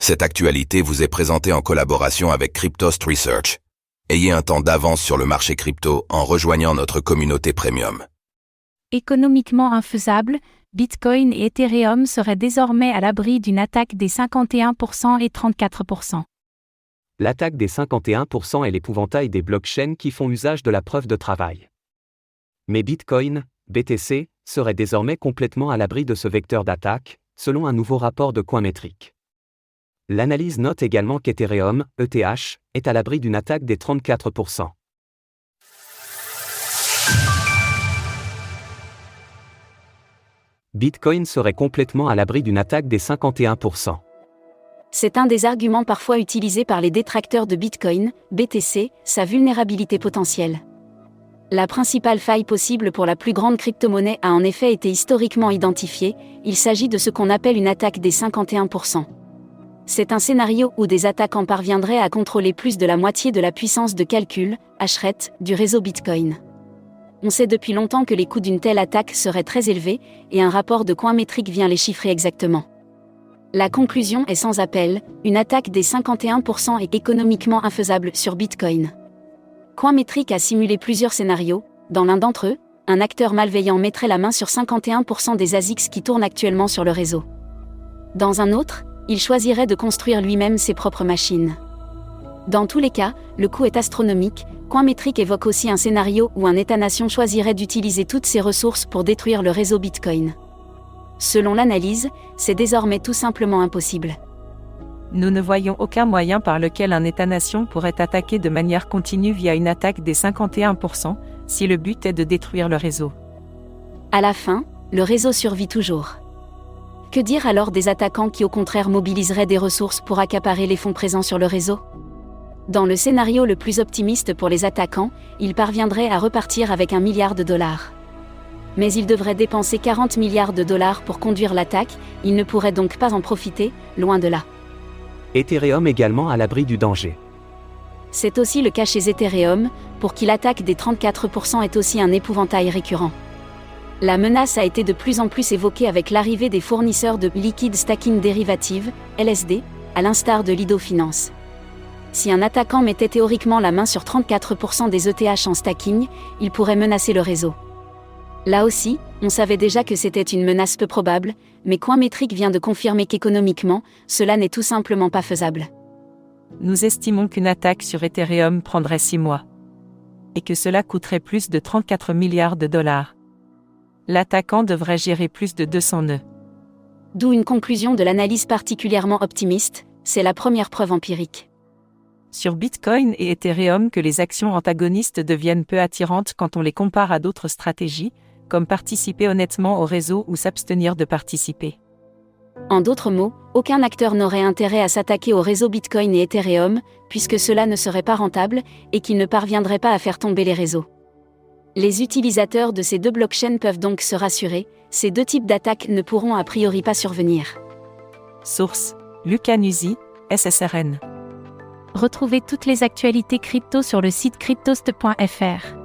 Cette actualité vous est présentée en collaboration avec Cryptost Research. Ayez un temps d'avance sur le marché crypto en rejoignant notre communauté premium. Économiquement infaisable, Bitcoin et Ethereum seraient désormais à l'abri d'une attaque des 51% et 34%. L'attaque des 51% est l'épouvantail des blockchains qui font usage de la preuve de travail. Mais Bitcoin, BTC, serait désormais complètement à l'abri de ce vecteur d'attaque, selon un nouveau rapport de Coinmetric. L'analyse note également qu'Ethereum, ETH, est à l'abri d'une attaque des 34%. Bitcoin serait complètement à l'abri d'une attaque des 51%. C'est un des arguments parfois utilisés par les détracteurs de Bitcoin, BTC, sa vulnérabilité potentielle. La principale faille possible pour la plus grande crypto-monnaie a en effet été historiquement identifiée, il s'agit de ce qu'on appelle une attaque des 51%. C'est un scénario où des attaquants parviendraient à contrôler plus de la moitié de la puissance de calcul, hash-rate, du réseau Bitcoin. On sait depuis longtemps que les coûts d'une telle attaque seraient très élevés, et un rapport de Coinmetric vient les chiffrer exactement. La conclusion est sans appel, une attaque des 51% est économiquement infaisable sur Bitcoin. Coinmetric a simulé plusieurs scénarios, dans l'un d'entre eux, un acteur malveillant mettrait la main sur 51% des ASICs qui tournent actuellement sur le réseau. Dans un autre, il choisirait de construire lui-même ses propres machines. Dans tous les cas, le coût est astronomique. Coinmetric évoque aussi un scénario où un État-nation choisirait d'utiliser toutes ses ressources pour détruire le réseau Bitcoin. Selon l'analyse, c'est désormais tout simplement impossible. Nous ne voyons aucun moyen par lequel un État-nation pourrait attaquer de manière continue via une attaque des 51%, si le but est de détruire le réseau. À la fin, le réseau survit toujours. Que dire alors des attaquants qui au contraire mobiliseraient des ressources pour accaparer les fonds présents sur le réseau ? Dans le scénario le plus optimiste pour les attaquants, ils parviendraient à repartir avec $1 milliard. Mais ils devraient dépenser $40 milliards pour conduire l'attaque, ils ne pourraient donc pas en profiter, loin de là. Ethereum également à l'abri du danger. C'est aussi le cas chez Ethereum, pour qui l'attaque des 34% est aussi un épouvantail récurrent. La menace a été de plus en plus évoquée avec l'arrivée des fournisseurs de Liquid Stacking Derivative, LSD, à l'instar de Lido Finance. Si un attaquant mettait théoriquement la main sur 34% des ETH en stacking, il pourrait menacer le réseau. Là aussi, on savait déjà que c'était une menace peu probable, mais Coinmetric vient de confirmer qu'économiquement, cela n'est tout simplement pas faisable. Nous estimons qu'une attaque sur Ethereum prendrait 6 mois. Et que cela coûterait plus de $34 milliards. L'attaquant devrait gérer plus de 200 nœuds. D'où une conclusion de l'analyse particulièrement optimiste, c'est la première preuve empirique. Sur Bitcoin et Ethereum que les actions antagonistes deviennent peu attirantes quand on les compare à d'autres stratégies, comme participer honnêtement au réseau ou s'abstenir de participer. En d'autres mots, aucun acteur n'aurait intérêt à s'attaquer au réseau Bitcoin et Ethereum, puisque cela ne serait pas rentable, et qu'il ne parviendrait pas à faire tomber les réseaux. Les utilisateurs de ces deux blockchains peuvent donc se rassurer, ces deux types d'attaques ne pourront a priori pas survenir. Source: Luca Nuzzi, SSRN. Retrouvez toutes les actualités crypto sur le site cryptost.fr.